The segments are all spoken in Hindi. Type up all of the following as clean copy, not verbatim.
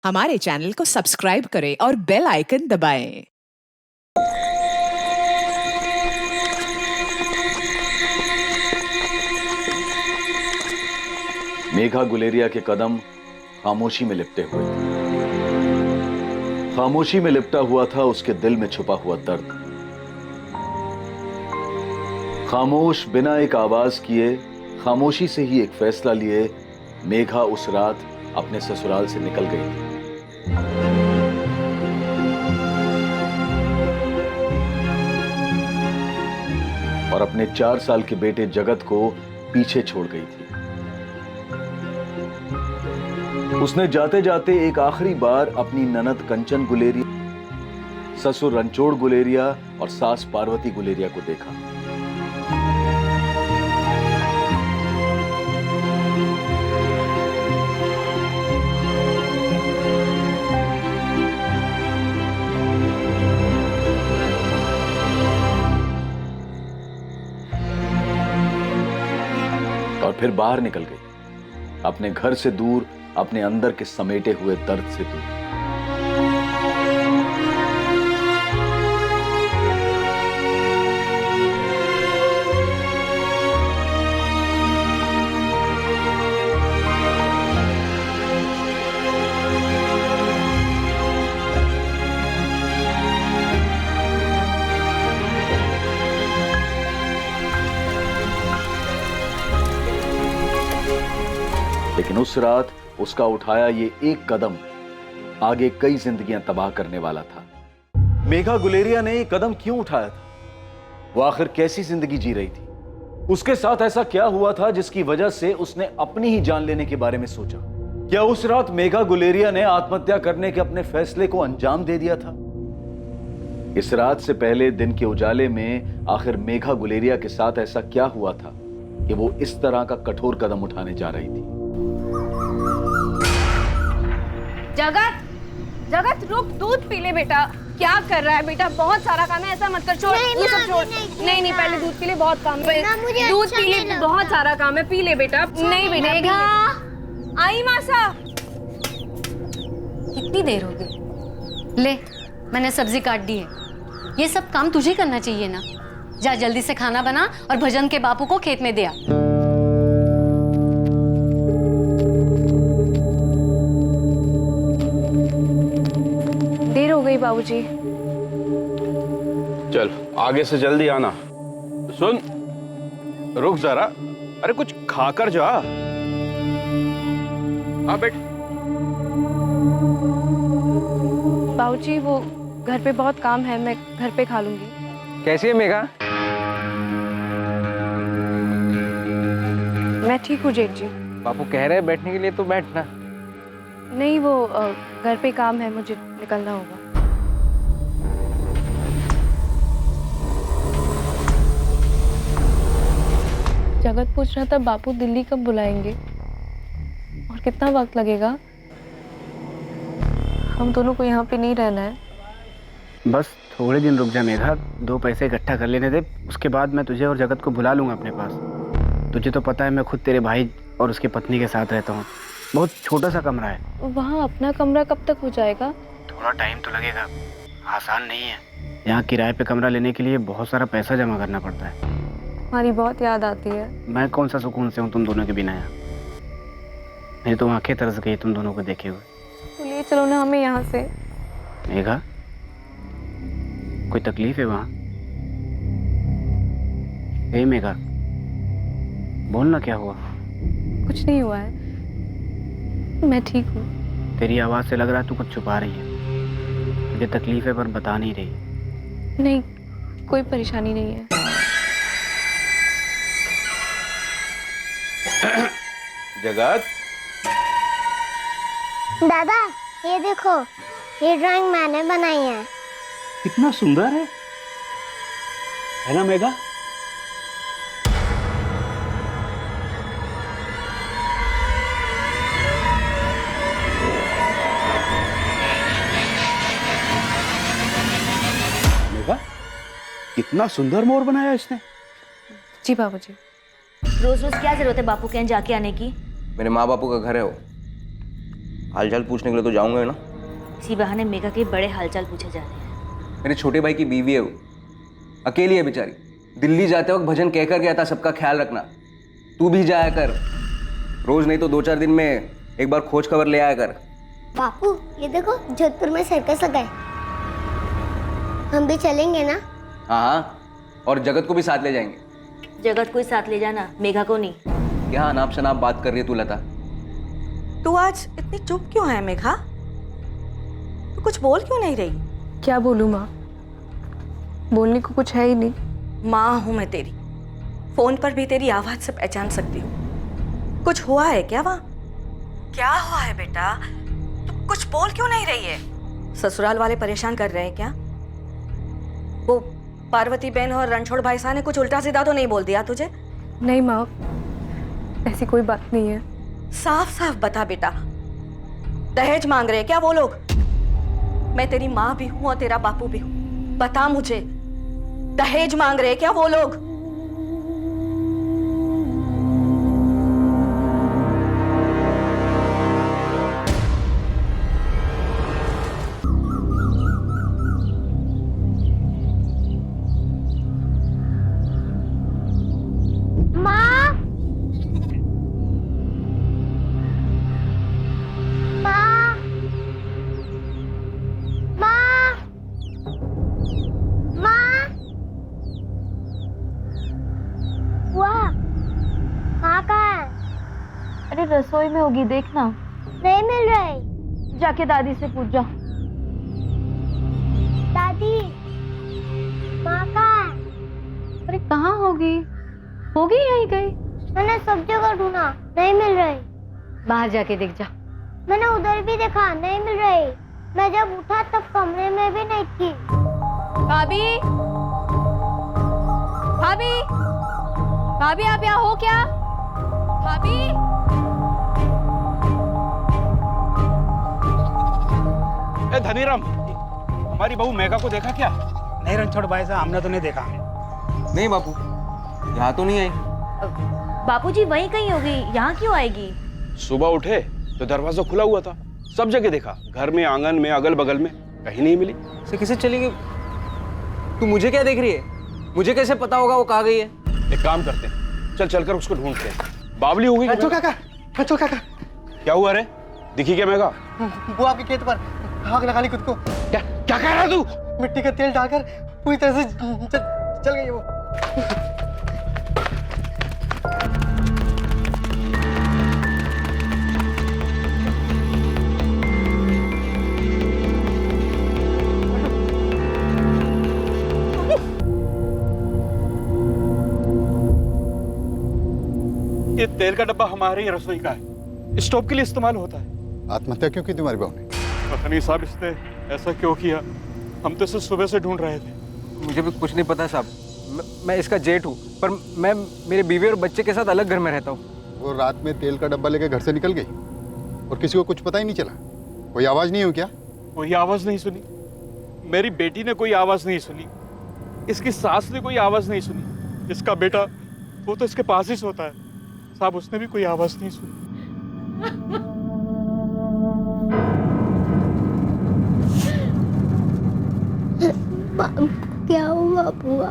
हमारे चैनल को सब्सक्राइब करें और बेल आइकन दबाएं। मेघा गुलेरिया के कदम खामोशी में लिपटे हुए थे। खामोशी में लिपटा हुआ था उसके दिल में छुपा हुआ दर्द। खामोश, बिना एक आवाज किए, खामोशी से ही एक फैसला लिए मेघा उस रात अपने ससुराल से निकल गई थी। और अपने 4 साल के बेटे जगत को पीछे छोड़ गई थी। उसने जाते जाते एक आखिरी बार अपनी ननद कंचन गुलेरिया, ससुर रणछोड़ गुलेरिया और सास पार्वती गुलेरिया को देखा। और फिर बाहर निकल गई, अपने घर से दूर, अपने अंदर के समेटे हुए दर्द से दूर। लेकिन उस रात उसका उठाया ये एक कदम आगे कई जिंदगियां तबाह करने वाला था। मेघा गुलेरिया ने ये कदम क्यों उठाया था? वो आखिर कैसी जिंदगी जी रही थी? उसके साथ ऐसा क्या हुआ था जिसकी वजह से उसने अपनी ही जान लेने के बारे में सोचा? क्या उस रात मेघा गुलेरिया ने आत्महत्या करने के अपने फैसले को अंजाम दे दिया था? इस रात से पहले दिन के उजाले में आखिर मेघा गुलेरिया के साथ ऐसा क्या हुआ था कि वो इस तरह का कठोर कदम उठाने जा रही थी? जगत, जगत रुक, दूध पी ले बेटा। क्या कर रहा है बेटा? बहुत सारा काम है, ऐसा मत कर। छोड़, ये सब छोड़। नहीं, पहले दूध पी ले, बहुत काम है। दूध पी ले, बहुत सारा काम है, पी ले बेटा। नहीं बेटा, मेघा आई मासा। कितनी देर हो गई? ले, मैंने सब्जी काट दी है। ये सब काम तुझे करना चाहिए ना। जा जल्दी से खाना बना और भजन के बापू को खेत में दे आ। देर हो गई बाबूजी। चल आगे से जल्दी आना। सुन, रुक जरा। अरे कुछ खाकर जा। हाँ बेट। बाबूजी वो घर पे बहुत काम है, मैं घर पे खा लूंगी। कैसी है मेघा? मैं ठीक हूँ जेठ जी। बापू कह रहे हैं बैठने के लिए, तो बैठना। नहीं वो घर पे काम है, मुझे निकलना होगा। जगत पूछ रहा था बापू दिल्ली कब बुलाएंगे और कितना वक्त लगेगा? हम दोनों को यहाँ पे नहीं रहना है। बस थोड़े दिन रुक जा मेघा, 2 पैसे इकट्ठा कर लेने दे, उसके बाद मैं तुझे और जगत को बुला लूंगा अपने पास। तुझे तो पता है मैं खुद तेरे भाई और उसकी पत्नी के साथ रहता हूँ। बहुत छोटा सा कमरा है। वहाँ अपना कमरा कब तक हो जाएगा? थोड़ा टाइम तो लगेगा, आसान नहीं है। यहाँ किराए पे कमरा लेने के लिए बहुत सारा पैसा जमा करना पड़ता है। हमारी बहुत याद आती है। मैं कौन सा सुकून से हूँ तुम दोनों के बिना यहाँ। मेरी तो आंखें तरस गई तुम दोनों को देखे हुए। तो ले चलो ना हमें यहाँ से। मेघा, कोई तकलीफ है वहाँ? हे मेघा, बोलना क्या हुआ? कुछ नहीं हुआ है, मैं ठीक हूँ। तेरी आवाज़ से लग रहा है तू कुछ छुपा रही है। मुझे तकलीफ है पर बता नहीं रही। नहीं, कोई परेशानी नहीं है। जगत, दादा ये देखो, ये ड्राइंग मैंने बनाई है। कितना सुंदर है ना मेघा? मेघा, कितना सुंदर मोर बनाया इसने। जी बाबूजी। रोज रोज क्या जरूरत है बापू के यहाँ जाके आने की? मेरे माँ बापू का घर है वो। हालचाल पूछने के लिए तो जाऊंगा ही ना। इसी बहाने मेघा के बड़े हालचाल पूछे जा रहे हैं। मेरे छोटे भाई की बीवी है वो, अकेली है बेचारी। दिल्ली जाते वक्त भजन कहकर गया था सबका ख्याल रखना, तू भी जाया कर, रोज नहीं तो 2-4 दिन में एक बार खोज खबर ले आया कर। बापू ये देखो जोधपुर में सर्कस लगा है, हम भी चलेंगे ना? हाँ हाँ, और जगत को भी साथ ले जाएंगे। जगत को ही साथ ले जाना, मेघा को नहीं। क्या अनाप शनाप बात कर रही है तू लता? तू आज इतनी चुप क्यों है मेघा? तू कुछ बोल क्यों नहीं रही? क्या बोलूं माँ, बोलने को कुछ है ही नहीं। माँ हूं मैं तेरी, फोन पर भी तेरी आवाज से पहचान सकती हूँ। कुछ हुआ है क्या वहाँ? क्या हुआ है बेटा? तू कुछ बोल क्यों नहीं रही है? ससुराल वाले परेशान कर रहे हैं क्या? वो पार्वती बहन और रणछोड़ भाई साहब ने कुछ उल्टा सीधा तो नहीं बोल दिया तुझे? नहीं माँ, ऐसी कोई बात नहीं है। साफ साफ बता बेटा, दहेज मांग रहे हैं क्या वो लोग? मैं तेरी माँ भी हूं और तेरा बापू भी हूं, बता मुझे, दहेज मांग रहे हैं क्या वो लोग? रसोई में होगी, देखना। नहीं मिल रही। जाके दादी से पूछ जा। दादी माँ कहाँ है? अरे कहाँ होगी यहीं कहीं। मैंने सब जगह ढूंढा, नहीं मिल रही। बाहर जाके देख जा। मैंने उधर भी देखा, नहीं मिल रही। मैं जब उठा तब कमरे में भी नहीं थी। भाभी, भाभी, भाभी आप यहाँ हो क्या? भाभी, धनीराम, हमारी बहू मेघा को देखा क्या? नहीं रणछोड़ भाई साहब, हमने तो नहीं देखा। नहीं बापू, यहाँ तो नहीं आई। बापूजी वहीं कहीं होगी, यहाँ क्यों आएगी? सुबह उठे तो दरवाजा खुला हुआ था, सब जगह देखा, घर में, आंगन में, अगल बगल में, कहीं नहीं मिली। से किसे चली गई? तू मुझे क्या देख रही है? मुझे कैसे पता होगा वो कहाँ गई है? एक काम करते हैं, चल चलकर उसको ढूंढते हैं। बावली हो गई। रणछोड़ काका, क्या हुआ रे? दिखी क्या मेघा? वो आपके खेत पर आग लगा ली खुद को। क्या क्या कह रहा तू? मिट्टी का तेल डालकर पूरी तरह से चल गई वो। ये तेल का डब्बा हमारे रसोई का है, स्टोव के लिए इस्तेमाल होता है। आत्महत्या क्यों की तुम्हारी बहू ने? पता नहीं साहब, इसने ऐसा क्यों किया, हम तो इसे सुबह से ढूंढ रहे थे। मुझे भी कुछ नहीं पता साहब, मैं इसका जेठ हूँ, पर मैं मेरे बीवी और बच्चे के साथ अलग घर में रहता हूँ। वो रात में तेल का डब्बा लेकर घर से निकल गई और किसी को कुछ पता ही नहीं चला? कोई आवाज नहीं हुई क्या? कोई आवाज नहीं सुनी, मेरी बेटी ने कोई आवाज नहीं सुनी, इसकी सास ने कोई आवाज नहीं सुनी, इसका बेटा वो तो इसके पास ही सोता है साहब, उसने भी कोई आवाज नहीं सुनी। क्या हुआ बुआ?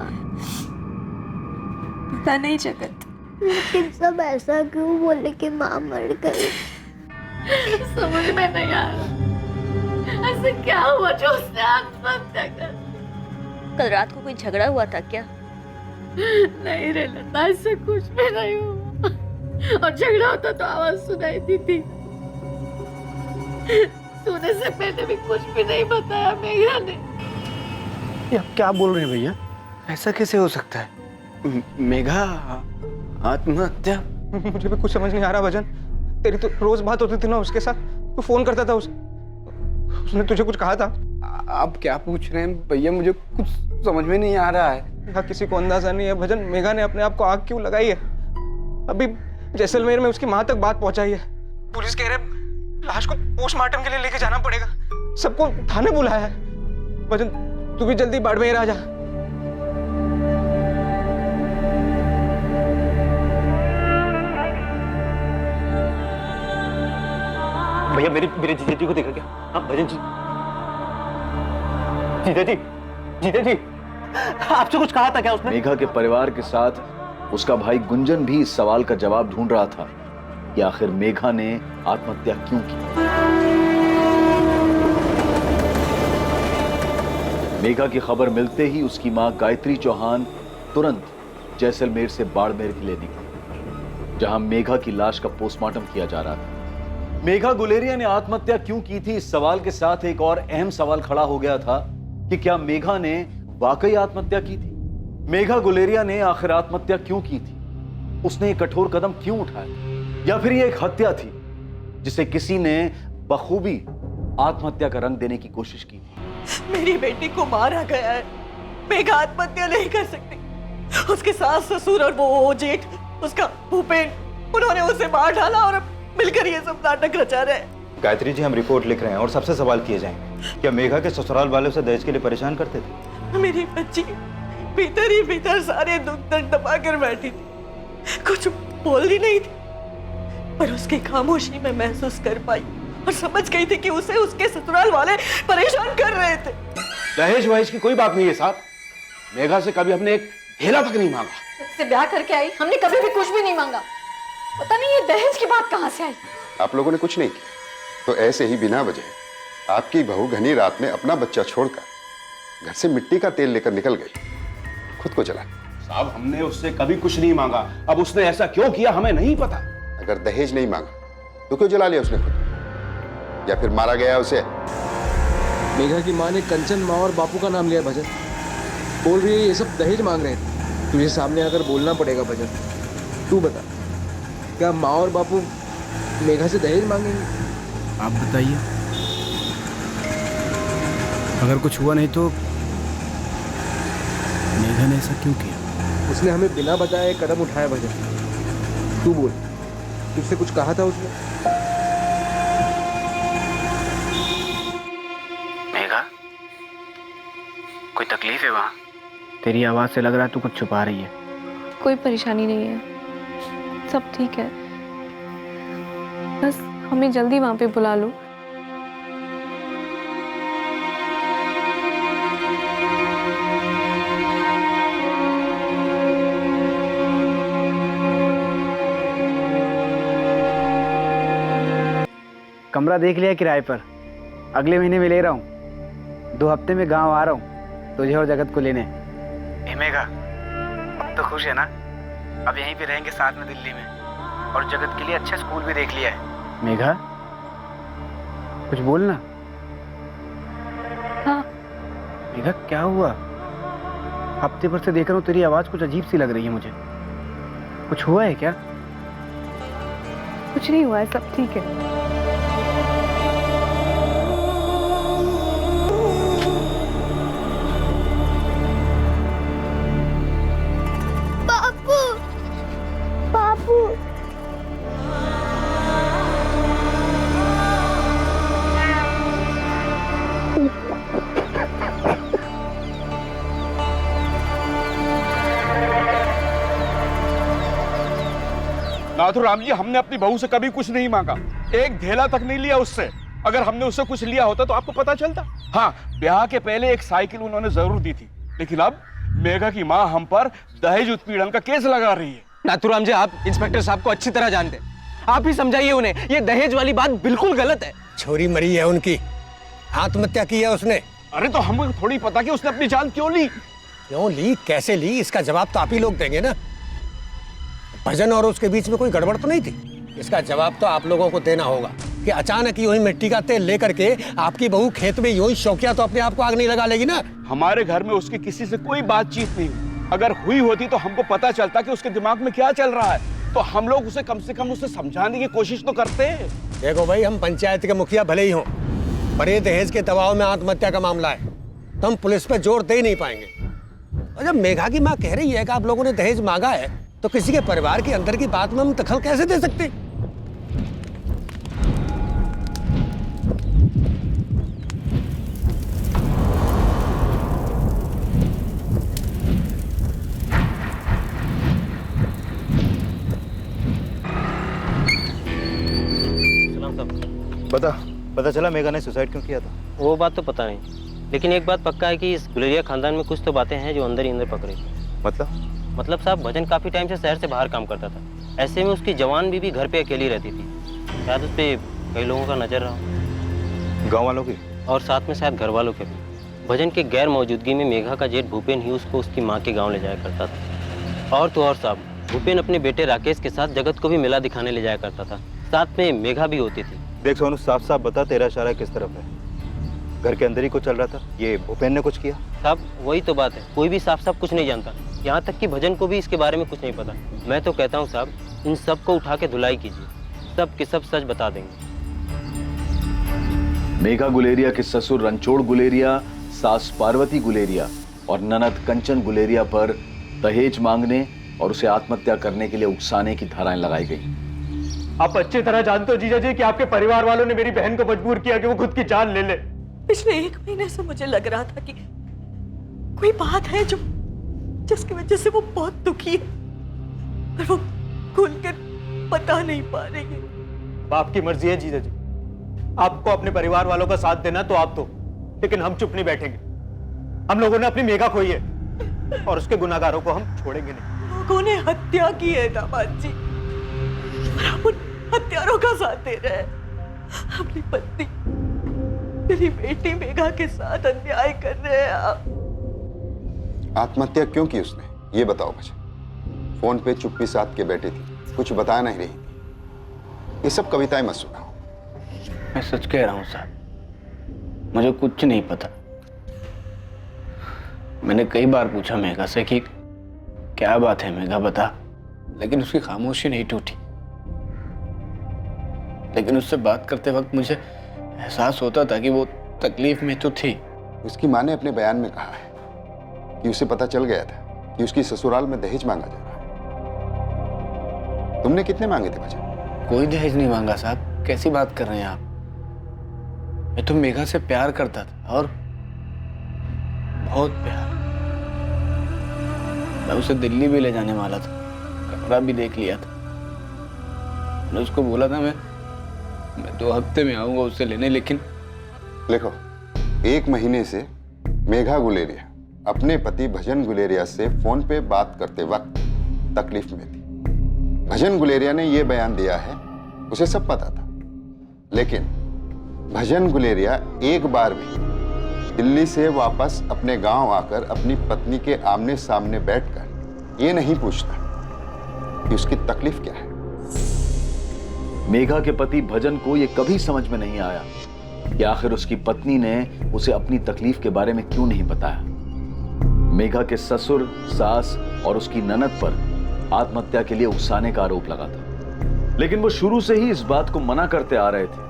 पता नहीं जगत, लेकिन सब ऐसा क्यों बोले कि माँ मर गई? समझ में नहीं आ रहा ऐसा क्या हुआ जो उसने आत्महत्या कर। कल रात को कोई झगड़ा हुआ था क्या? नहीं रे लता, ऐसा कुछ भी नहीं हुआ, और झगड़ा होता तो आवाज सुनाई दी थी। सोने से पहले भी कुछ भी नहीं बताया मेघा ने। ये आप क्या बोल रहे हैं भैया? ऐसा कैसे हो सकता है? मेघा आत्महत्या? मुझे भी कुछ समझ नहीं आ रहा भजन, तेरी तो रोज बात होती थी ना उसके साथ, तू फोन करता था उसने तुझे कुछ कहा था? आप क्या पूछ रहे हैं भैया? मुझे कुछ समझ में नहीं आ रहा है। यहाँ किसी को अंदाजा नहीं है भजन, मेघा ने अपने आप को आग क्यों लगाई है। अभी जैसलमेर में उसकी माँ तक बात पहुंचाई है, पुलिस कह रहे लाश को पोस्टमार्टम के लिए लेके जाना पड़ेगा, सबको थाने बुलाया है। भजन तू भी जल्दी बाड़मेर आ जा। भैया मेरे जीजा जी को देखा क्या? हाँ भजन जी, जीजा जी आपसे कुछ कहा था क्या उसने? मेघा के परिवार के साथ उसका भाई गुंजन भी इस सवाल का जवाब ढूंढ रहा था कि आखिर मेघा ने आत्महत्या क्यों की। मेघा की खबर मिलते ही उसकी मां गायत्री चौहान तुरंत जैसलमेर से बाड़मेर के लिए निकली, जहां मेघा की लाश का पोस्टमार्टम किया जा रहा था। मेघा गुलेरिया ने आत्महत्या क्यों की थी, इस सवाल के साथ एक और अहम सवाल खड़ा हो गया था कि क्या मेघा ने वाकई आत्महत्या की थी? मेघा गुलेरिया ने आखिर आत्महत्या क्यों की थी? उसने एक कठोर कदम क्यों उठाया? या फिर यह एक हत्या थी जिसे किसी ने बखूबी आत्महत्या का रंग देने की कोशिश की थी? मेरी बेटी को मारा गया है, मेघा आत्महत्या नहीं कर सकती। उसके सास ससुर और वो जेठ, उसका भूपेन, उन्होंने उसे मार डाला और अब मिलकर ये सब नाटक रचा रहे हैं। गायत्री जी, हम रिपोर्ट लिख रहे हैं और सबसे सवाल किए जाएंगे। क्या मेघा के ससुराल वाले उसे दहेज के लिए परेशान करते थे? मेरी बच्ची भीतर ही भीतर सारे दुख दर्द दबा कर बैठी थी, कुछ बोल ही नहीं थी, पर उसकी खामोशी में महसूस कर पाई और समझ गई थी कि उसे उसके ससुराल वाले परेशान कर रहे थे। दहेज वहेज की कोई बात नहीं है साहब, मेघा से कभी हमने एक ढेला तक नहीं मांगा। से ब्याह करके आई, हमने कभी भी कुछ भी नहीं मांगा। पता नहीं ये दहेज की बात कहाँ से आई। आप लोगों ने कुछ नहीं किया तो ऐसे ही बिना वजह आपकी बहू घनी रात में अपना बच्चा छोड़कर घर से मिट्टी का तेल लेकर निकल गई, खुद को जला। साहब हमने उससे कभी कुछ नहीं मांगा, अब उसने ऐसा क्यों किया हमें नहीं पता। अगर दहेज नहीं मांगा तो क्यों जला लिया उसने खुद, या फिर मारा गया उसे? मेघा की माँ ने कंचन माँ और बापू का नाम लिया भजन, बोल रही है ये सब दहेज मांग रहे थे। तुझे सामने आकर बोलना पड़ेगा भजन, तू बता क्या माँ और बापू मेघा से दहेज मांगेंगे? आप बताइए, अगर कुछ हुआ नहीं तो मेघा ने ऐसा क्यों किया? उसने हमें बिना बताए कदम उठाया भजन, तू बोल, तुझसे कुछ कहा था उसने? मेघा, कोई तकलीफ है वहाँ? तेरी आवाज से लग रहा है तू कुछ छुपा रही है। कोई परेशानी नहीं है, सब ठीक है, बस हमें जल्दी वहां पे बुला लो। कमरा देख लिया किराए पर, अगले महीने में ले रहा हूँ। 2 हफ्ते में गांव आ रहा हूँ तुझे और जगत को लेने। ए मेघा, अब तो खुश है ना? अब यहीं पे रहेंगे साथ में दिल्ली में, और जगत के लिए अच्छा स्कूल भी देख लिया है। मेघा, कुछ बोलना। हाँ। मेघा क्या हुआ? हफ्ते भर से देख रहा हूँ तेरी आवाज कुछ अजीब सी लग रही है मुझे, कुछ हुआ है क्या? कुछ नहीं हुआ है, सब ठीक है। बापू, बापू। नाथुराम जी, हमने अपनी बहू से कभी कुछ नहीं मांगा, एक ढेला तक नहीं लिया उससे। अगर हमने उससे कुछ लिया होता तो आपको पता चलता। हाँ, ब्याह के पहले एक साइकिल उन्होंने जरूर दी थी, लेकिन अब मेघा की माँ हम पर दहेज उत्पीड़न का केस लगा रही है। नाथुराम जी, आप इंस्पेक्टर साहब को अच्छी तरह जानते हैं, आप ही समझाइए उन्हें, ये दहेज वाली बात बिल्कुल गलत है। छोरी मरी है उनकी, आत्महत्या की है उसने। अरे तो हमको थोड़ी पता कि उसने अपनी जान क्यों ली। क्यों ली, कैसे ली, इसका जवाब तो आप ही लोग देंगे ना। भजन और उसके बीच में कोई गड़बड़ तो नहीं थी? इसका जवाब तो आप लोगों को देना होगा कि अचानक यूं ही मिट्टी का तेल लेकर के आपकी बहू खेत में यूं ही शौकिया तो अपने आप को आग नहीं लगा लेगी ना। हमारे घर में उसकी किसी से कोई बातचीत नहीं हुई, अगर हुई होती तो हमको पता चलता कि उसके दिमाग में क्या चल रहा है, तो हम लोग उसे कम से कम उसे समझाने की कोशिश तो करते हैं। देखो भाई, हम पंचायत के मुखिया भले ही हों, पर ये दहेज के दबाव में आत्महत्या का मामला है तो हम पुलिस पे जोर दे ही नहीं पाएंगे। और जब मेघा की माँ कह रही है कि आप लोगों ने दहेज मांगा है, तो किसी के परिवार के अंदर की बात में हम दखल कैसे दे सकते? बता, पता चला मेघा ने सुसाइड क्यों किया था? वो बात तो पता नहीं, लेकिन एक बात पक्का है कि इस गुलेरिया खानदान में कुछ तो बातें हैं जो अंदर ही अंदर पक रही थी। मतलब साहब, भजन काफी टाइम से शहर से बाहर काम करता था। ऐसे में उसकी जवान बीवी घर पे अकेली रहती थी। शायद उस पे कई लोगों का नजर रहा, गाँव वालों की और साथ में शायद घर वालों के भी। भजन के गैर मौजूदगी में मेघा का जेठ भूपेन ही उसको उसकी माँ के गाँव ले जाया करता था। और तो और साहब, भूपेन अपने बेटे राकेश के साथ जगत को भी मेला दिखाने ले जाया करता था। साथ में मेघा भी होती थी। देख सोनू, साफ साफ बता तेरा इशारा किस तरफ है? घर के अंदर ही कुछ चल रहा था? ये भूपेन ने कुछ किया? साहब वही तो बात है, कोई भी साफ साफ कुछ नहीं जानता। यहाँ तक कि भजन को भी इसके बारे में कुछ नहीं पता। मैं तो कहता हूँ साहब, इन सब को उठा के धुलाई कीजिए, सब के सब सच बता देंगे। मेघा गुलेरिया के ससुर रणछोड़ गुलेरिया, सास पार्वती गुलेरिया और ननद कंचन गुलेरिया पर दहेज मांगने और उसे आत्महत्या करने के लिए उकसाने की धाराएं लगाई गई। आप अच्छी तरह जानते हो जीजा जी कि आपके परिवार वालों ने मेरी बहन को मजबूर किया कि वो खुद की जान ले ले। पिछले 1 महीने से मुझे लग रहा था कि कोई बात है जो जिसकी वजह से वो बहुत दुखी है, पर वो खुलकर बता नहीं पा रही है। बाप की मर्जी है जीजा जी, आपको अपने परिवार वालों का साथ देना तो आप दो, लेकिन हम चुप नहीं बैठेंगे। हम लोगों ने अपनी मेघा खोई है और उसके गुनाहगारों को हम छोड़ेंगे नहीं। लोगों ने हत्या की है दामाद जी, और आप उन हत्यारों का साथ दे रहे हैं। अपनी पत्नी, मेरी बेटी मेघा के साथ अन्याय कर रहे हैं आप। आत्महत्या क्यों की उसने, ये बताओ भजन। फोन पे चुप्पी साध के बैठी थी, कुछ बता नहीं रही थी। ये सब कविताएं मत सुनाओ। मैं सच कह रहा हूँ साहब, मुझे कुछ नहीं पता। मैंने कई बार पूछा मेघा से कि क्या बात है मेघा बता, लेकिन उसकी खामोशी नहीं टूटी। लेकिन उससे बात करते वक्त मुझे एहसास होता था कि वो तकलीफ में तो थी। उसकी माँ ने अपने बयान में कहा है कि उसे पता चल गया था कि उसकी ससुराल में दहेज मांगा जा रहा है। तुमने कितने मांगे थे भजन? कोई दहेज नहीं मांगा साहब, कैसी बात कर रहे हैं आप? मैं तो मेघा से प्यार करता था, और बहुत प्यार। मैं उसे दिल्ली भी ले जाने वाला था, कमरा भी देख लिया था। मैंने उसको बोला था मैं 2 हफ्ते में आऊंगा उससे लेने, लेकिन देखो, 1 महीने से मेघा गुलेरिया अपने पति भजन गुलेरिया से फोन पे बात करते वक्त तकलीफ में थी। भजन गुलेरिया ने यह बयान दिया है, उसे सब पता था। लेकिन भजन गुलेरिया एक बार भी दिल्ली से वापस अपने गांव आकर अपनी पत्नी के आमने सामने बैठकर ये नहीं पूछता कि उसकी तकलीफ क्या है। मेघा के पति भजन को यह कभी समझ में नहीं आया कि आखिर उसकी पत्नी ने उसे अपनी तकलीफ के बारे में क्यों नहीं बताया। मेघा के ससुर, सास और उसकी ननद पर आत्महत्या के लिए उकसाने का आरोप लगा था, लेकिन वो शुरू से ही इस बात को मना करते आ रहे थे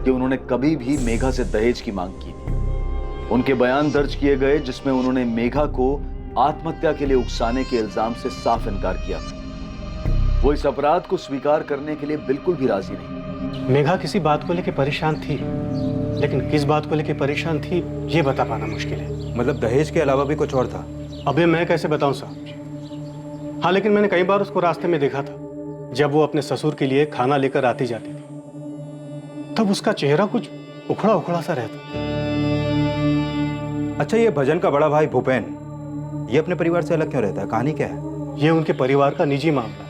कि उन्होंने कभी भी मेघा से दहेज की मांग की थी। उनके बयान दर्ज किए गए जिसमें उन्होंने मेघा को आत्महत्या के लिए उकसाने के इल्जाम से साफ इनकार किया। वो इस अपराध को स्वीकार करने के लिए बिल्कुल भी राजी नहीं। मेघा किसी बात को लेकर परेशान थी, लेकिन किस बात को लेकर परेशान थी ये बता पाना मुश्किल है। मतलब दहेज के अलावा भी कुछ और था? अबे मैं कैसे बताऊं साहब। हाँ, लेकिन मैंने कई बार उसको रास्ते में देखा था, जब वो अपने ससुर के लिए खाना लेकर आती जाती थी, तब उसका चेहरा कुछ उखड़ा उखड़ा सा रहता। अच्छा, ये भजन का बड़ा भाई भूपेन, ये अपने परिवार से अलग क्यों रहता है? कहानी क्या है? ये उनके परिवार का निजी मामला है,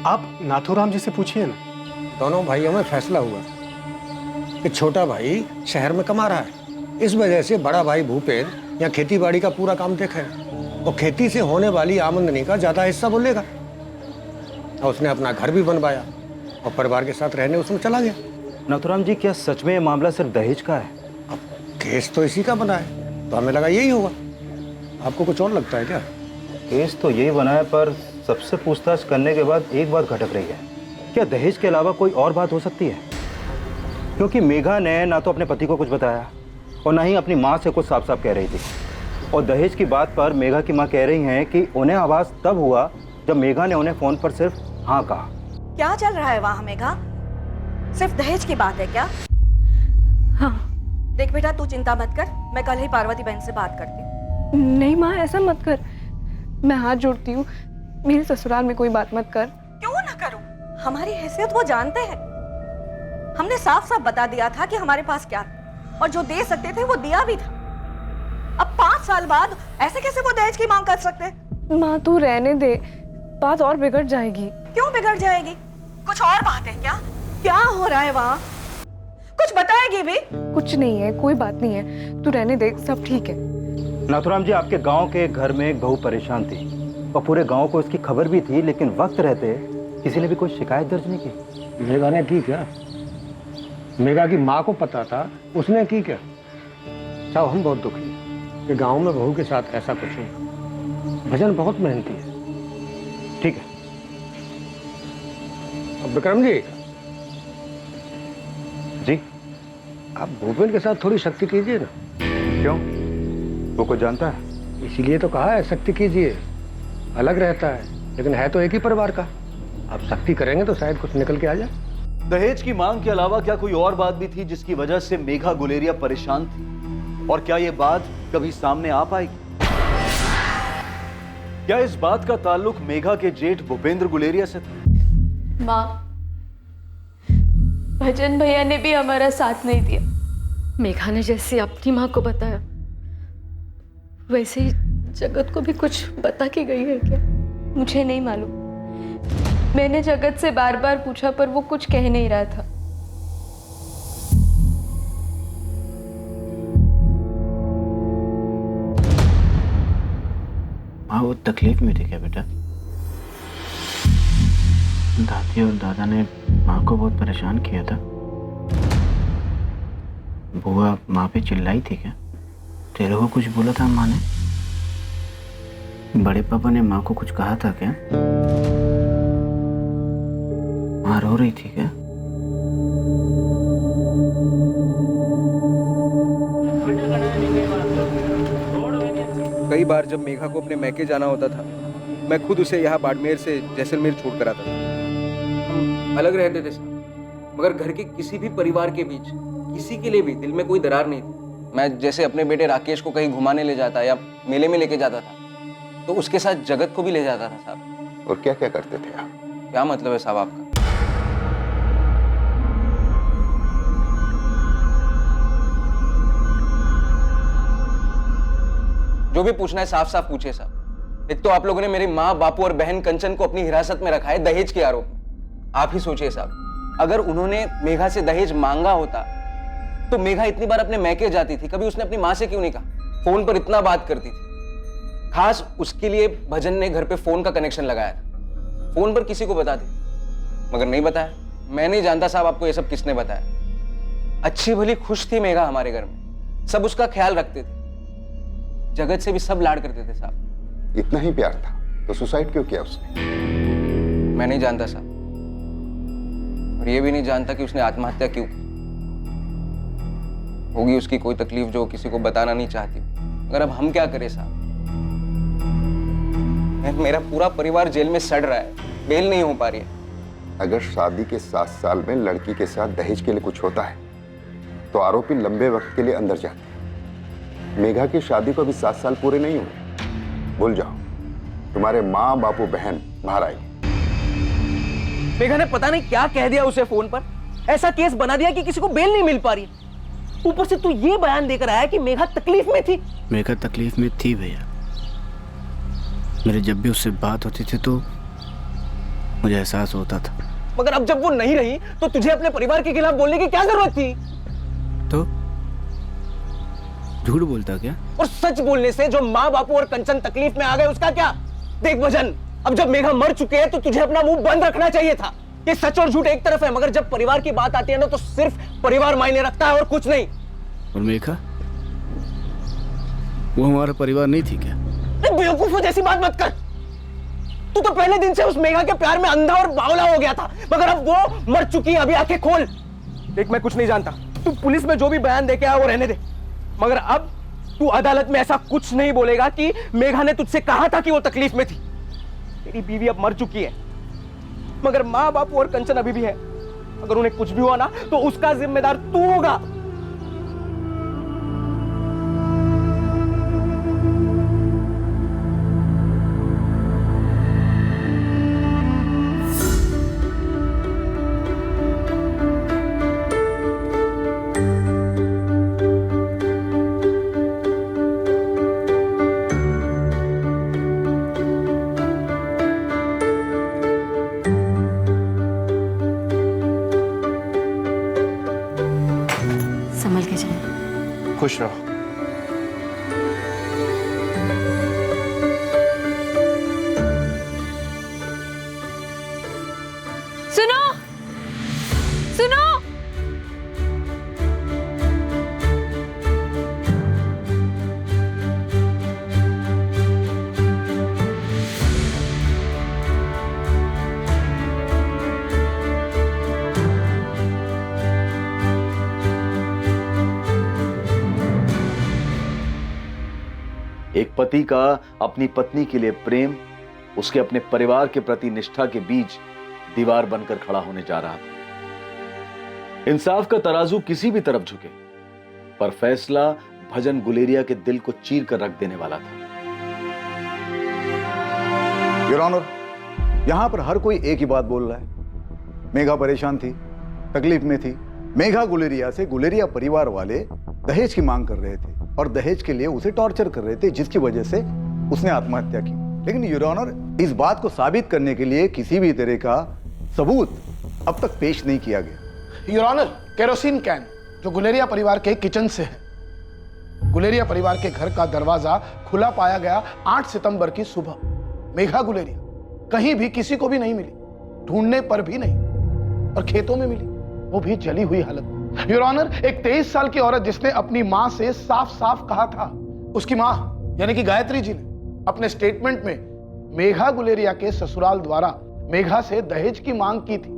आप नाथूराम जी से पूछिए ना। दोनों भाइयों में फैसला हुआ कि छोटा भाई शहर में कमा रहा है, इस वजह से बड़ा भाई भूपेन यहाँ खेती बाड़ी का पूरा काम देखेगा और खेती से होने वाली आमदनी का ज्यादा हिस्सा वो लेगा। और उसने अपना घर भी बनवाया और परिवार के साथ रहने उसमें चला गया। नाथूराम जी, क्या सच में ये मामला सिर्फ दहेज का है? अब केस तो इसी का बना है, तो हमें लगा यही होगा। आपको कुछ और लगता है क्या? केस तो यही बना है, पर सबसे पूछताछ करने के बाद एक बात खटक रही है। क्या दहेज के अलावा कोई और बात हो सकती है? क्योंकि मेघा ने ना तो अपने पति को कुछ बताया और ना ही अपनी माँ से कुछ साफ साफ कह रही थी। और दहेज की बात पर मेघा की माँ कह रही हैं कि उन्हें आवाज तब हुआ जब मेघा ने उन्हें फोन पर सिर्फ हाँ कहा। क्या चल रहा है वहाँ मेघा? सिर्फ दहेज की बात है क्या? हाँ। देख बेटा, तू चिंता मत कर, मैं कल ही पार्वती बहन से बात करती हूँ। नहीं माँ, ऐसा मत कर, मैं हाथ जोड़ती हूँ, मेरे ससुराल में कोई बात मत कर। क्यों ना करूं? हमारी हैसियत वो जानते हैं। हमने साफ साफ बता दिया था कि हमारे पास क्या था, और जो दे सकते थे वो दिया भी था। अब 5 साल बाद ऐसे कैसे वो दहेज की मांग कर सकते? माँ तू रहने दे, बात और बिगड़ जाएगी। क्यों बिगड़ जाएगी? कुछ और बात है क्या? क्या हो रहा है वहाँ? कुछ बताएगी भी? कुछ नहीं है, कोई बात नहीं है, तू रहने दे, सब ठीक है। नाथुराम जी, आपके गांव के एक घर में एक बहू परेशान थी और पूरे गांव को इसकी खबर भी थी, लेकिन वक्त रहते किसी ने भी कोई शिकायत दर्ज नहीं की। मेघा ने की क्या? मेघा की माँ को पता था, उसने की क्या? साहब हम बहुत दुखी हैं कि गांव में बहू के साथ ऐसा कुछ नहीं। भजन बहुत मेहनती है। ठीक है, अब विक्रम जी जी, आप भूपेन के साथ थोड़ी सख्ती कीजिए ना। क्यों? वो को जानता है? इसीलिए तो कहा है सख्ती कीजिए। अलग रहता है लेकिन है तो एक ही परिवार का। आप सख्ती करेंगे तो शायद कुछ निकल के आ जाए। दहेज की मांग के अलावा क्या कोई और बात भी थी जिसकी वजह से मेघा गुलेरिया परेशान थी? और क्या यह बात कभी सामने आ पाएगी? क्या इस बात का ताल्लुक मेघा के जेठ भूपेंद्र गुलेरिया से था? माँ, भजन भैया ने भी हमारा साथ नहीं दिया। मेघा ने जैसे अपनी माँ को बताया, वैसे ही जगत को भी कुछ बता के गई है क्या? मुझे नहीं मालूम। मैंने जगत से बार बार पूछा पर वो कुछ कह नहीं रहा था। माँ वो तकलीफ में थी क्या बेटा? दादी और दादा ने माँ को बहुत परेशान किया था। बुआ माँ पे चिल्लाई थी क्या? तेरे को कुछ बोला था माँ ने? बड़े पापा ने माँ को कुछ कहा था क्या? माँ रो रही थी क्या? कई बार जब मेघा को अपने मैके जाना होता था, मैं खुद उसे यहाँ बाड़मेर से जैसलमेर छोड़ कर आता था। हम अलग रहते थे साहब, मगर घर के किसी भी परिवार के बीच किसी के लिए भी दिल में कोई दरार नहीं थी। मैं जैसे अपने बेटे राकेश को कहीं घुमाने ले जाता या मेले में लेके जाता था, तो उसके साथ जगत को भी ले जाता था साहब। और क्या क्या करते थे आप? क्या मतलब है साहब आपका? जो भी पूछना है साफ साफ पूछिए साहब। एक तो आप लोगों ने मेरी माँ, बापू और बहन कंचन को अपनी हिरासत में रखा है दहेज के आरोप में। आप ही सोचिए साहब, अगर उन्होंने मेघा से दहेज मांगा होता तो मेघा इतनी बार अपने मैके जाती थी, कभी उसने अपनी माँ से क्यों नहीं कहा? फोन पर इतना बात करती थी। खास उसके लिए भजन ने घर पे फोन का कनेक्शन लगाया था। फोन पर किसी को बता दी, मगर नहीं बताया। मैं नहीं जानता साहब आपको ये सब किसने बताया। अच्छी भली खुश थी मेघा हमारे घर में, सब उसका ख्याल रखते थे, जगत से भी सब लाड करते थे साहब। इतना ही प्यार था तो सुसाइड क्यों किया उसने? मैं नहीं जानता साहब, और ये भी नहीं जानता कि उसने आत्महत्या क्यों की। होगी उसकी कोई तकलीफ जो किसी को बताना नहीं चाहती, मगर अब हम क्या करें साहब? मेरा पूरा परिवार जेल में सड़ रहा है, बेल नहीं हो पा रही है। अगर शादी के 7 साल में लड़की के साथ दहेज के लिए कुछ होता है तो आरोपी लंबे वक्त के लिए अंदर जाते हैं। मेघा की शादी को अभी 7 साल पूरे नहीं हुए। भूल जाओ, तुम्हारे माँ, बापू, बहन बाहर आई। मेघा ने पता नहीं क्या कह दिया उसे फोन पर, ऐसा केस बना दिया कि किसी को बेल नहीं मिल पा रही। ऊपर से तू ये बयान देकर आया कि मेघा तकलीफ में थी। मेघा तकलीफ में थी भैया। मेरे जब भी उससे बात होती थी तो मुझे एहसास होता था। मगर अब जब वो नहीं रही तो तुझे अपने परिवार के खिलाफ बोलने की क्या जरूरत थी? तो झूठ बोलता क्या? और सच बोलने से जो माँ, बापू और कंचन तकलीफ में आ गए उसका क्या? देख भजन, अब जब मेघा मर चुके हैं तो तुझे अपना मुंह बंद रखना चाहिए था। ये सच और झूठ एक तरफ है, मगर जब परिवार की बात आती है ना तो सिर्फ परिवार मायने रखता है और कुछ नहीं। और मेघा, वो हमारा परिवार नहीं थी क्या? बेवकूफों जैसी बात मत कर। तू तो पहले दिन से उस मेघा के प्यार में अंधा और बावला हो गया था, मगर अब वो मर चुकी है। अभी आंखें खोल। देख, मैं कुछ नहीं जानता, तू पुलिस में जो भी बयान दे के आया वो रहने दे, मगर अब तू अदालत में ऐसा कुछ नहीं बोलेगा कि मेघा ने तुझसे कहा था कि वो तकलीफ में थी। तेरी बीवी अब मर चुकी है, मगर माँ, बापू और कंचन अभी भी है। अगर उन्हें कुछ भी हुआ ना तो उसका जिम्मेदार तू होगा। संभल के जाना। खुश रहो। सुनो सुनो, एक पति का अपनी पत्नी के लिए प्रेम, उसके अपने परिवार के प्रति निष्ठा के बीच दीवार बनकर खड़ा होने जा रहा था। इंसाफ का तराजू किसी भी तरफ झुके, पर फैसला भजन गुलेरिया के दिल को चीर कर रख देने वाला था। योर ऑनर, यहां पर हर कोई एक ही बात बोल रहा है। मेघा परेशान थी, तकलीफ में थी। मेघा गुलेरिया से गुलेरिया परिवार वाले दहेज की मांग कर रहे थे और दहेज के लिए उसे टॉर्चर कर रहे थे, जिसकी वजह से उसने आत्महत्या की। लेकिन योर ऑनर, इस बात को साबित करने के लिए किसी भी तरह का सबूत अब तक पेश नहीं किया गया। योर ऑनर, केरोसिन कैन जो गुलेरिया परिवार के किचन से है, गुलेरिया परिवार के घर का दरवाजा खुला पाया गया 8 सितंबर की सुबह। मेघा गुलेरिया कहीं भी किसी को भी नहीं मिली, ढूंढने पर भी नहीं, और खेतों में मिली, वो भी जली हुई हालत में। योर ऑनर, एक 23 साल की औरत जिसने अपनी मां से साफ साफ कहा था, उसकी मां यानी कि गायत्री जी ने अपने स्टेटमेंट में मेघा गुलेरिया के ससुराल द्वारा मेघा से दहेज की मांग की थी,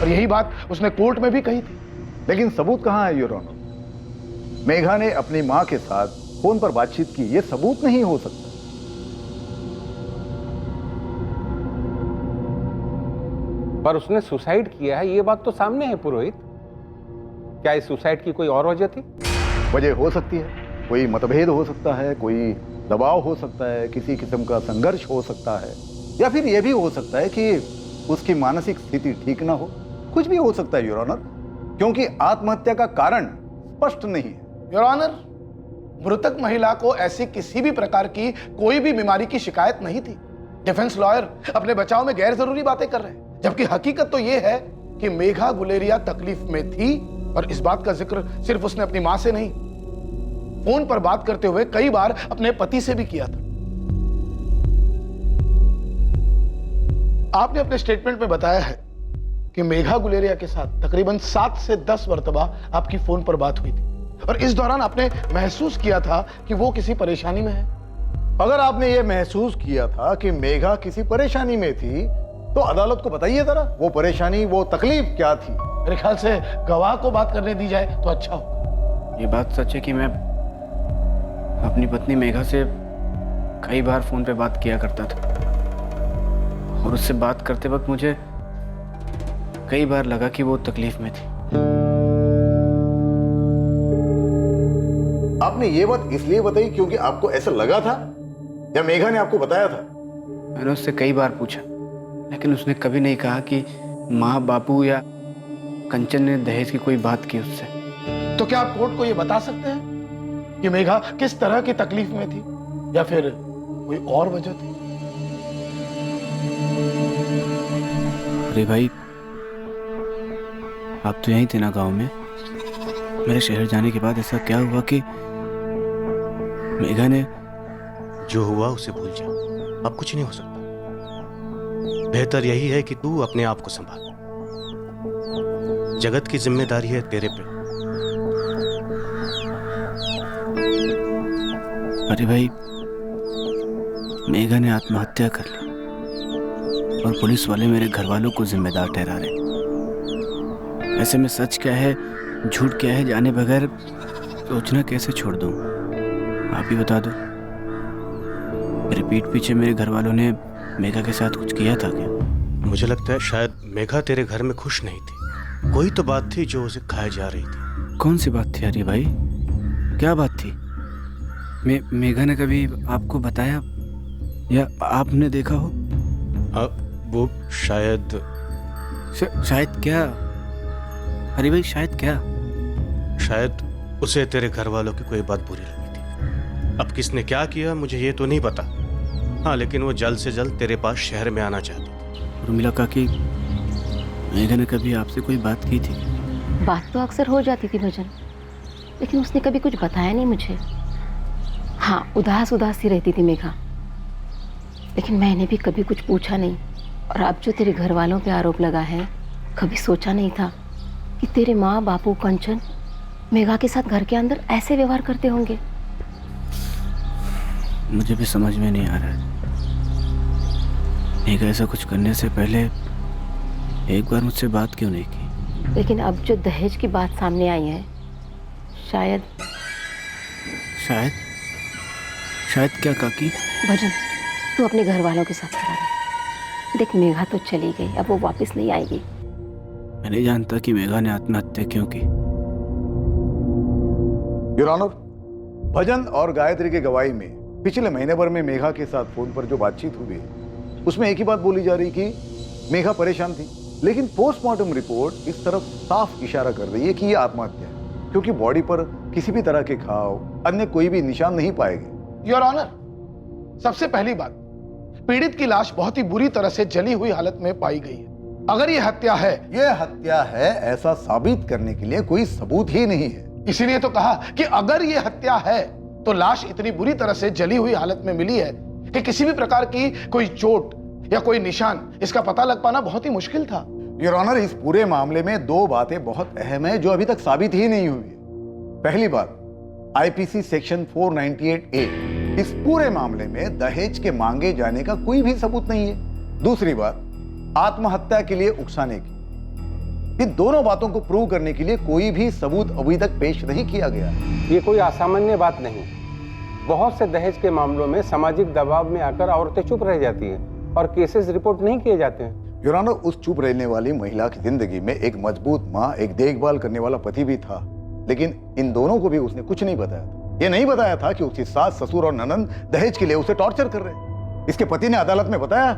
और यही बात उसने कोर्ट में भी कही थी। लेकिन सबूत कहां है योर ऑनर? मेघा ने अपनी मां के साथ फोन पर बातचीत की, यह सबूत नहीं हो सकता। पर उसने सुसाइड किया है, ये बात तो सामने है पुरोहित। क्या इस सुसाइड की कोई और वजह थी? वजह हो सकती है, कोई मतभेद हो सकता है, कोई दबाव हो सकता है, किसी किस्म का संघर्ष हो सकता है, या फिर यह भी हो सकता है कि उसकी मानसिक स्थिति ठीक ना हो। कुछ भी हो सकता है योर ऑनर, क्योंकि आत्महत्या का कारण स्पष्ट नहीं है। योर ऑनर, मृतक महिला को ऐसी किसी भी प्रकार की कोई भी बीमारी की शिकायत नहीं थी। डिफेंस लॉयर अपने बचाव में गैर जरूरी बातें कर रहे हैं, जबकि हकीकत तो यह है कि मेघा गुलेरिया तकलीफ में थी, और इस बात का जिक्र सिर्फ उसने अपनी मां से नहीं, फोन पर बात करते हुए कई बार अपने पति से भी किया था। आपने अपने स्टेटमेंट में बताया है कि मेघा गुलेरिया के साथ तकरीबन 7 से 10 मरतबा आपकी फोन पर बात हुई थी, और इस दौरान आपने महसूस किया था कि वो किसी परेशानी में है। अगर आपने ये महसूस किया था कि मेघा किसी परेशानी में थी, तो अदालत को बताइए जरा, वो परेशानी, वो तकलीफ क्या थी? मेरे ख्याल से गवाह को बात करने दी जाए तो अच्छा हो। ये बात सच है कि मैं अपनी पत्नी मेघा से कई बार फोन पे बात किया करता था, और उससे बात करते वक्त मुझे कई बार लगा कि वो तकलीफ में थी। आपने ये बात इसलिए बताई क्योंकि आपको ऐसा लगा था, या मेघा ने आपको बताया था? मैंने उससे कई बार पूछा, लेकिन उसने कभी नहीं कहा कि माँ, बापू या कंचन ने दहेज की कोई बात की उससे। तो क्या आप कोर्ट को ये बता सकते हैं कि मेघा किस तरह की तकलीफ में थी, या फिर कोई और वजह थी? अरे भाई, आप तो यहीं थे ना गांव में। मेरे शहर जाने के बाद ऐसा क्या हुआ कि मेघा ने... जो हुआ उसे भूल जा, अब कुछ नहीं हो सकता। बेहतर यही है कि तू अपने आप को संभाल। जगत की जिम्मेदारी है तेरे पे। अरे भाई, मेघा ने आत्महत्या कर ली, और पुलिस वाले मेरे घर वालों को जिम्मेदार ठहरा रहे। ऐसे में सच क्या है, झूठ क्या है, जाने बगैर सोचना कैसे छोड़ दूं? आप ही बता दो। मेरे पीठ पीछे मेरे घर वालों ने मेघा के साथ कुछ किया था क्या? मुझे लगता है शायद मेघा तेरे घर में खुश नहीं थी। कोई तो बात थी जो उसे खाए जा रही थी। कौन सी बात थी? अरे भाई, क्या बात थी? मेघा ने कभी आपको बताया या आपने देखा हो? वो शायद शायद क्या? अरे भाई, शायद क्या? शायद उसे तेरे घर वालों की कोई बात बुरी लगी थी। अब किसने क्या किया मुझे ये तो नहीं पता। हाँ, लेकिन वो जल्द से जल्द तेरे पास शहर में आना चाहती थी। उर्मिला काकी, मेघा ने कभी आपसे कोई बात की थी? बात तो अक्सर हो जाती थी भजन, लेकिन उसने कभी कुछ बताया नहीं मुझे। हाँ, उदास उदास सी रहती थी मेघा, लेकिन मैंने भी कभी कुछ पूछा नहीं। और अब जो तेरे घर वालों पे आरोप लगा है, कभी सोचा नहीं था कि तेरे माँ बापू कंचन मेघा के साथ घर के अंदर ऐसे व्यवहार करते होंगे। मुझे भी समझ में नहीं आ रहा है। मेघा ऐसा कुछ करने से पहले एक बार मुझसे बात क्यों नहीं की? लेकिन अब जो दहेज की बात सामने आई है, शायद शायद शायद क्या काकी? भजन, तू अपने घर वालों के साथ खड़ा रह। देख, मेघा तो चली गई, अब वो वापस नहीं आएगी। मैं नहीं जानता कि मेघा ने आत्महत्या क्यों की। योर ऑनर, भजन और गायत्री की गवाही में पिछले महीने भर में मेघा के साथ फोन पर जो बातचीत हुई, उसमें एक ही बात बोली जा रही कि मेघा परेशान थी। लेकिन पोस्टमार्टम रिपोर्ट इस तरफ साफ इशारा कर रही है कि यह आत्महत्या है, क्योंकि बॉडी पर किसी भी तरह के घाव, अन्य कोई भी निशान नहीं पाए गए। योर ऑनर, सबसे पहली बात, पीड़ित की लाश बहुत ही बुरी तरह से जली हुई हालत में पाई गई है। अगर यह हत्या है, ऐसा साबित करने के लिए कोई सबूत ही नहीं है। इसीलिए तो कहा कि अगर यह हत्या है तो लाश इतनी बुरी तरह से जली हुई हालत में मिली है कि किसी भी प्रकार की कोई चोट या कोई निशान इसका पता लग पाना बहुत ही मुश्किल था। योर ऑनर, इस पूरे मामले में दो बातें बहुत अहम है जो अभी तक साबित ही नहीं हुई है। पहली बात, आईपीसी सेक्शन 498A, इस पूरे मामले में दहेज के मांगे जाने का कोई भी सबूत नहीं है। दूसरी बात, आत्महत्या के लिए उकसाने की। इन दोनों बातों को प्रूव करने के लिए कोई भी सबूत अभी तक पेश नहीं किया गया। ये कोई असामान्य बात नहीं। बहुत से दहेज के मामलों में सामाजिक दबाव में आकर औरतें चुप रह जाती हैं और केसेस रिपोर्ट नहीं किए जाते हैं। योर ऑनर, उस चुप रहने वाली महिला की जिंदगी में एक मजबूत माँ, एक देखभाल करने वाला पति भी था, लेकिन इन दोनों को भी उसने कुछ नहीं बताया था। ये नहीं बताया था कि उसकी सास, ससुर और ननंद दहेज के लिए उसे टॉर्चर कर रहे हैं। इसके पति ने अदालत में बताया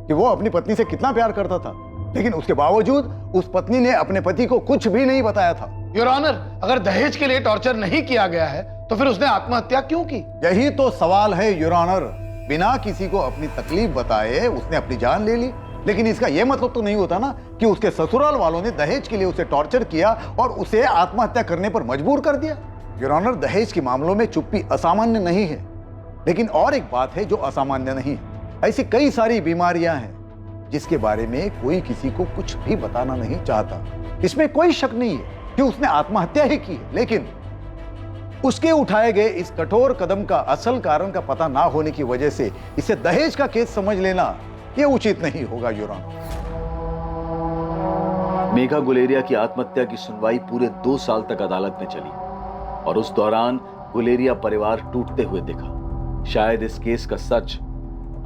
कि वो अपनी पत्नी से कितना प्यार करता था, लेकिन उसके बावजूद उस पत्नी ने अपने पति को कुछ भी नहीं बताया था। योर ऑनर, अगर दहेज के लिए टॉर्चर नहीं किया गया है तो फिर उसने आत्महत्या क्यों की? यही तो सवाल है योर ऑनर। बिना किसी को अपनी तकलीफ बताए उसने अपनी जान ले ली, लेकिन इसका यह मतलब तो नहीं होता ना कि उसके ससुराल वालों ने दहेज के लिए उसे टॉर्चर किया और उसे आत्महत्या करने पर मजबूर कर दिया। योर ऑनर, दहेज के मामलों में चुप्पी असामान्य नहीं है, लेकिन और एक बात है जो असामान्य नहीं है। ऐसी कई सारी बीमारियां हैं जिसके बारे में कोई किसी को कुछ भी बताना नहीं चाहता। इसमें कोई शक नहीं है कि उसने आत्महत्या ही की है, लेकिन उसके उठाए गए इस कठोर कदम का असल कारण का पता ना होने की वजह से इसे दहेज का केस समझ लेना यह उचित नहीं होगा। योर ऑनर, मेघा गुलेरिया की आत्महत्या की सुनवाई पूरे 2 साल तक अदालत में चली और उस दौरान गुलेरिया परिवार टूटते हुए दिखा। शायद इस केस का सच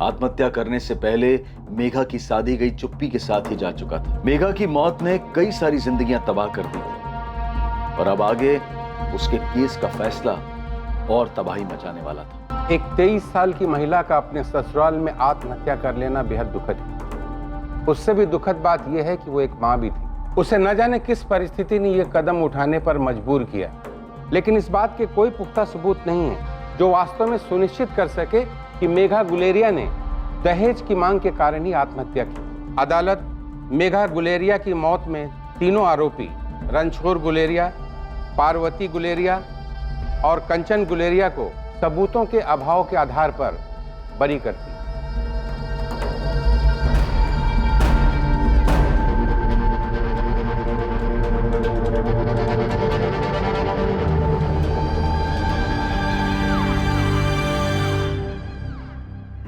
आत्महत्या करने से पहले मेघा की साधी गई चुप्पी के साथ ही जा चुका था। मेघा की मौत ने कई सारी जिंदगियां तबाह कर दी और अब आगे उसके केस का फैसला और तबाही मचाने वाला था। एक 23 साल की महिला का अपने ससुराल में आत्महत्या कर लेना बेहद दुखद है। उससे भी दुखद बात यह है कि वो एक माँ भी थी। उसे न जाने किस परिस्थिति ने यह कदम उठाने पर मजबूर किया, लेकिन इस बात के कोई पुख्ता सबूत नहीं है जो वास्तव में सुनिश्चित कर सके कि मेघा गुलेरिया ने दहेज की मांग के कारण ही आत्महत्या की। अदालत मेघा गुलेरिया की मौत में तीनों आरोपी रणछोड़ गुलेरिया, पार्वती गुलेरिया और कंचन गुलेरिया को सबूतों के अभाव के आधार पर बरी करती।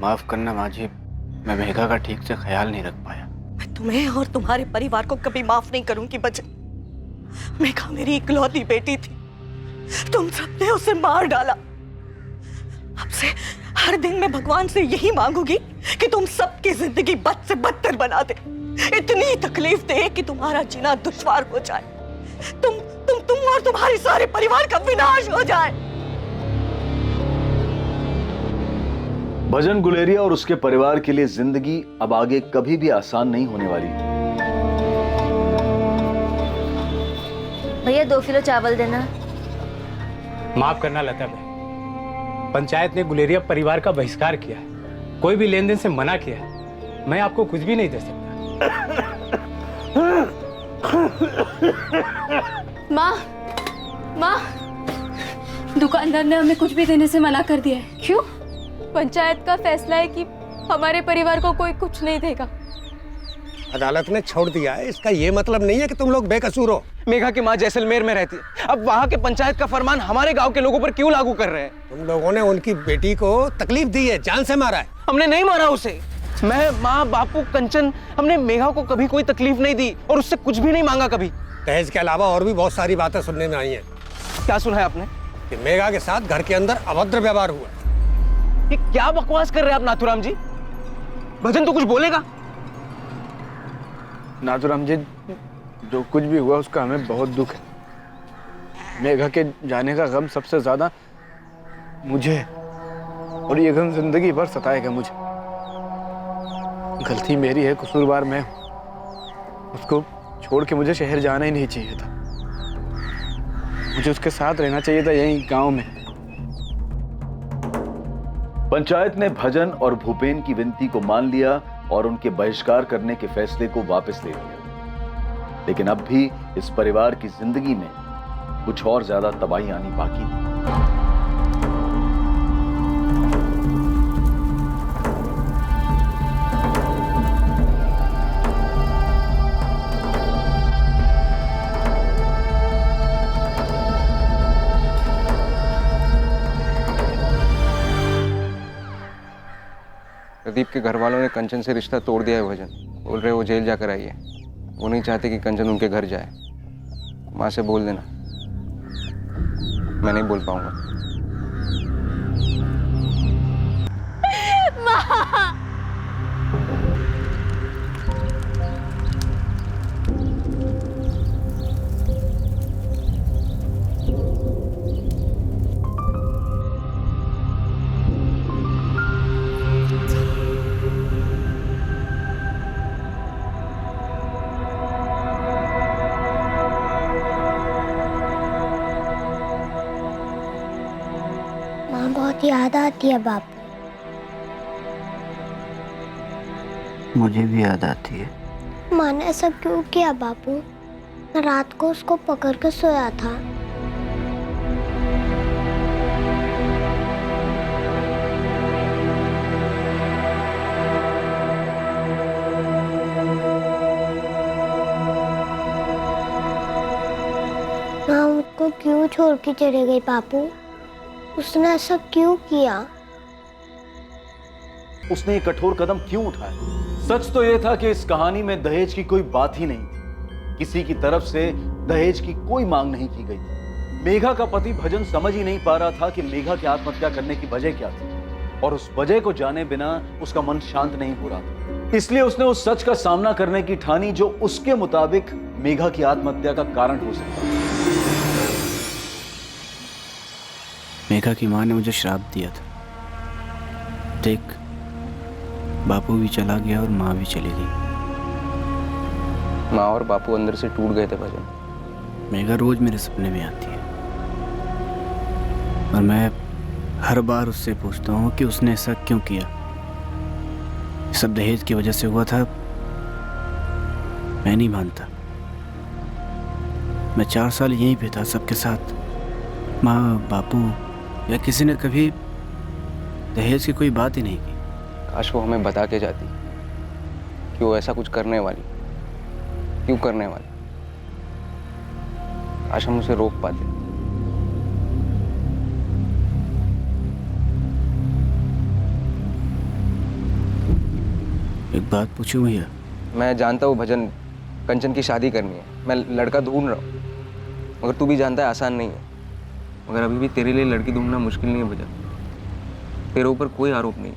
माफ करना माँ जी, मैं मेघा का ठीक से ख्याल नहीं रख पाया। मैं तुम्हें और तुम्हारे परिवार को कभी माफ नहीं करूंगी बच्चे। मेघा मेरी इकलौती बेटी थी, तुम सबने उसे मार डाला। अब से हर दिन मैं भगवान से यही मांगूंगी कि तुम सबकी जिंदगी बद से बदतर बना दे, इतनी तकलीफ दे कि तुम्हारा जीना दुश्वार हो जाए, तुम और तुम्हारे सारे परिवार का विनाश हो जाए। भजन गुलेरिया और उसके परिवार के लिए जिंदगी अब आगे कभी भी आसान नहीं होने वाली। भैया 2 किलो चावल देना। माफ करना लता बहन, पंचायत ने गुलेरिया परिवार का बहिष्कार किया है, कोई भी लेन देन से मना किया है। मैं आपको कुछ भी नहीं दे सकता। माँ, दुकानदार ने हमें कुछ भी देने से मना कर दिया है। क्यों? पंचायत का फैसला है कि हमारे परिवार को कोई कुछ नहीं देगा। अदालत ने छोड़ दिया है, इसका ये मतलब नहीं है कि तुम लोग बेकसूर हो। मेघा की माँ जैसलमेर में रहती है, अब वहाँ के पंचायत का फरमान हमारे गांव के लोगों पर क्यों लागू कर रहे हैं? तुम लोगों ने उनकी बेटी को तकलीफ दी है, जान से मारा है। हमने नहीं मारा उसे। मैं, माँ, बापू, कंचन, हमने मेघा को कभी कोई तकलीफ नहीं दी और उससे कुछ भी नहीं मांगा कभी। दहेज के अलावा और भी बहुत सारी बातें सुनने में आई हैं। क्या सुना है आपने? कि मेघा के साथ घर के अंदर अभद्र व्यवहार हुआ। ये क्या बकवास कर रहे हैं आप नाथुराम जी? भजन तो कुछ बोलेगा। नाथुराम जी, जो कुछ भी हुआ उसका हमें बहुत दुख है। मेघा के जाने का गम सबसे ज्यादा मुझे है और ये गम जिंदगी भर सताएगा मुझे। गलती मेरी है, कसूरवार मैं हूँ। उसको छोड़ के मुझे शहर जाना ही नहीं चाहिए था। मुझे उसके साथ रहना चाहिए था यहीं गांव में। पंचायत ने भजन और भूपेन की विनती को मान लिया और उनके बहिष्कार करने के फैसले को वापस ले लिया। लेकिन अब भी इस परिवार की जिंदगी में कुछ और ज्यादा तबाही आनी बाकी थी। प्रदीप के घर वालों ने कंचन से रिश्ता तोड़ दिया है भजन। बोल रहे वो जेल जाकर आई है। वो नहीं चाहते कि कंचन उनके घर जाए। माँ से बोल देना। मैं नहीं बोल पाऊंगा। बहुत याद आती है बापू। मुझे भी याद आती है। माँ ने ऐसा क्यों किया बापू? मैं रात को उसको पकड़ के सोया था। माँ मुझको क्यों छोड़ के चले गई बापू? उसने ऐसा क्यों किया? उसने एक कठोर कदम क्यों उठाया? सच तो यह था कि इस कहानी में दहेज की कोई बात ही नहीं थी। किसी की तरफ से दहेज की कोई मांग नहीं की गई थी। मेघा का पति भजन समझ ही नहीं पा रहा था कि मेघा की आत्महत्या करने की वजह क्या थी और उस वजह को जाने बिना उसका मन शांत नहीं हो रहा था। इसलिए उसने उस सच का सामना करने की ठानी जो उसके मुताबिक मेघा की आत्महत्या का कारण हो सकता है। मेघा की माँ ने मुझे श्राप दिया था। देख, बापू भी चला गया और माँ भी चली गई। माँ और बापू अंदर से टूट गए थे भजन। मेघा रोज मेरे सपने में आती है और मैं हर बार उससे पूछता हूँ कि उसने ऐसा क्यों किया। सब दहेज की वजह से हुआ था। मैं नहीं मानता। मैं 4 साल यहीं पे था सबके साथ। माँ, बापू या किसी ने कभी दहेज की कोई बात ही नहीं की। काश वो हमें बता के जाती कि वो ऐसा कुछ करने वाली, क्यों करने वाली। काश हम उसे रोक पाते। एक बात पूछूं भैया? मैं जानता हूँ भजन, कंचन की शादी करनी है। मैं लड़का ढूंढ रहा हूँ, मगर तू भी जानता है आसान नहीं है। मगर अभी भी तेरे लिए लड़की ढूंढना मुश्किल नहीं है भजन। तेरे ऊपर कोई आरोप नहीं।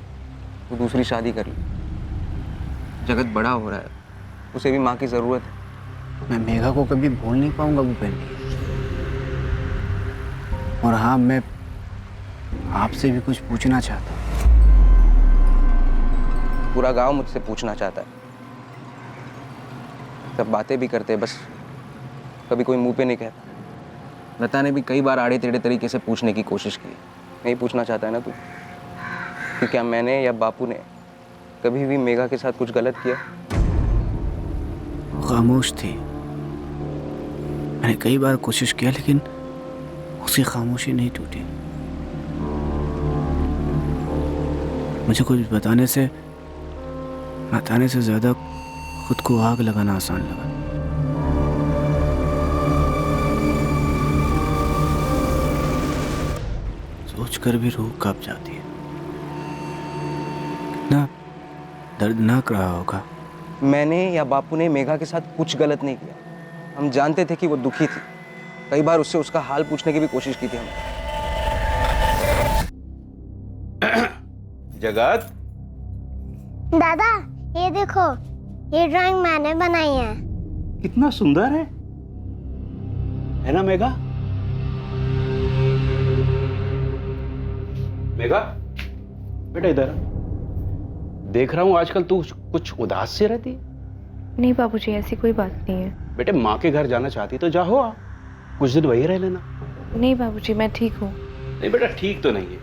तू दूसरी शादी कर ले। जगत बड़ा हो रहा है, उसे भी माँ की जरूरत है। मैं मेघा को कभी भूल नहीं पाऊंगा भूपेन। और हाँ, मैं आपसे भी कुछ पूछना चाहता हूँ। पूरा गांव मुझसे पूछना चाहता है। सब बातें भी करते हैं, बस कभी कोई मुंह पे नहीं कहता। लता ने भी कई बार आड़े टेढ़े तरीके से पूछने की कोशिश की। नहीं पूछना चाहता है ना तू? कि क्या मैंने या बापू ने कभी भी मेघा के साथ कुछ गलत किया? खामोश थी। मैंने कई बार कोशिश किया लेकिन उसकी खामोशी नहीं टूटी। मुझे कुछ बताने से ज्यादा खुद को आग लगाना आसान लगा। सोचकर भी रूह कांप जाती है। कितना दर्दनाक रहा होगा। मैंने या बापू ने मेघा के साथ कुछ गलत नहीं किया। हम जानते थे कि वो दुखी थी। कई बार उससे उसका हाल पूछने की भी कोशिश की थी हमने। जगत, दादा ये देखो, ये ड्राइंग मैंने बनाई है। कितना सुंदर है ना मेघा? मेघा बेटा इधर देख रहा हूँ आजकल तू कुछ उदास से रहती है। नहीं बाबूजी, ऐसी कोई बात नहीं है। बेटे माँ के घर जाना चाहती तो जाओ, कुछ दिन वहीं रह लेना। नहीं बाबूजी, मैं ठीक हूँ। नहीं बेटा ठीक तो नहीं है।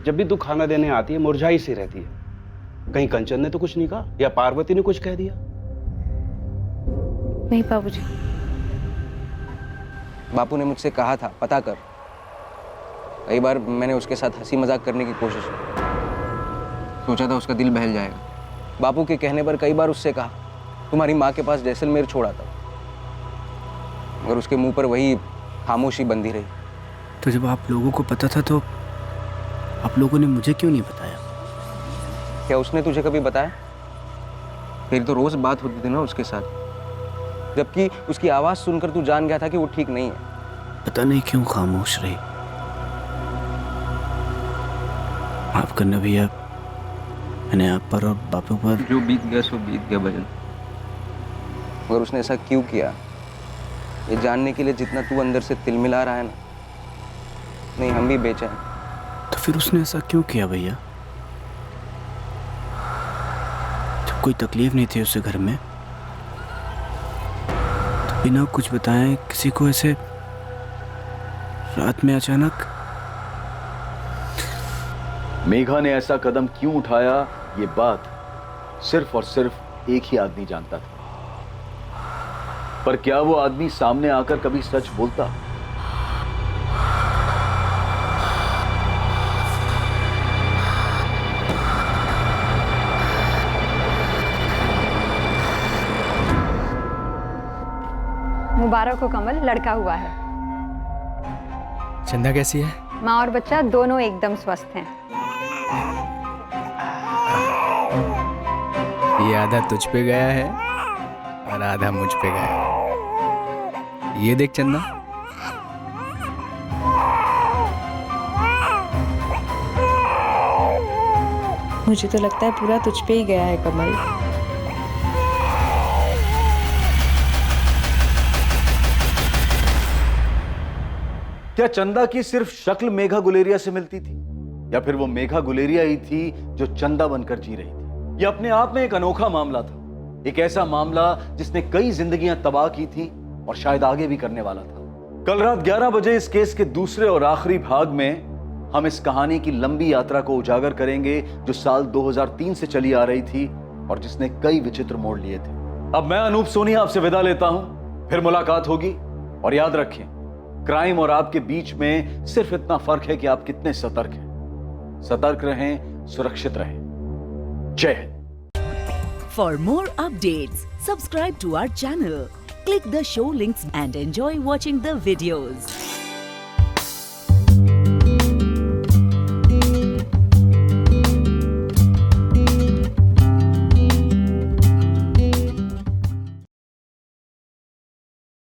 जब भी तू खाना देने आती है मुरझाई सी रहती है। कहीं कंचन ने तो कुछ नहीं कहा या पार्वती ने कुछ कह दिया? नहीं बाबूजी। बापू ने मुझसे कहा था पता कर। कई बार मैंने उसके साथ हंसी मजाक करने की कोशिश की। सोचा था उसका दिल बहल जाएगा। बापू के कहने पर कई बार उससे कहा तुम्हारी माँ के पास जैसलमेर छोड़ा था, मगर उसके मुंह पर वही खामोशी बंधी रही। तो जब आप लोगों को पता था तो आप लोगों ने मुझे क्यों नहीं बताया? क्या उसने तुझे कभी बताया? फिर तो रोज बात होती थी ना उसके साथ, जबकि उसकी आवाज सुनकर तू जान गया था कि वो ठीक नहीं है। पता नहीं क्यों खामोश रही। माफ करना भैया, मैंने आप पर और बापू पर जो बीत गया सो बीत गया भजन। मगर उसने ऐसा क्यों किया, ये जानने के लिए जितना तू अंदर से तिलमिला रहा है ना, नहीं हम भी बेचैन। तो फिर उसने ऐसा क्यों किया भैया? जब कोई तकलीफ नहीं थी उससे घर में, तो बिना कुछ बताए किसी को ऐसे रात में अचानक। मेघा ने ऐसा कदम क्यों उठाया, ये बात सिर्फ और सिर्फ एक ही आदमी जानता था। पर क्या वो आदमी सामने आकर कभी सच बोलता? मुबारक हो कमल, लड़का हुआ है। चंदा कैसी है? माँ और बच्चा दोनों एकदम स्वस्थ हैं। ये आधा तुझ पे गया है और आधा मुझ पे गया है। ये देख चंदा, मुझे तो लगता है पूरा तुझ पे ही गया है कमल। क्या चंदा की सिर्फ शक्ल मेघा गुलेरिया से मिलती थी, या फिर वो मेघा गुलेरिया ही थी जो चंदा बनकर जी रही थी? ये अपने आप में एक अनोखा मामला था, एक ऐसा मामला जिसने कई जिंदगियां तबाह की थी और शायद आगे भी करने वाला था। कल रात 11 बजे इस केस के दूसरे और आखिरी भाग में हम इस कहानी की लंबी यात्रा को उजागर करेंगे जो साल 2003 से चली आ रही थी और जिसने कई विचित्र मोड़ लिए थे। अब मैं अनूप सोनी आपसे विदा लेता हूं, फिर मुलाकात होगी। और याद रखें, क्राइम और आपके बीच में सिर्फ इतना फर्क है कि आप कितने सतर्क हैं। सतर्क रहें, सुरक्षित रहें। जय Hind. For more updates, subscribe to our channel, click the show links and enjoy watching the videos.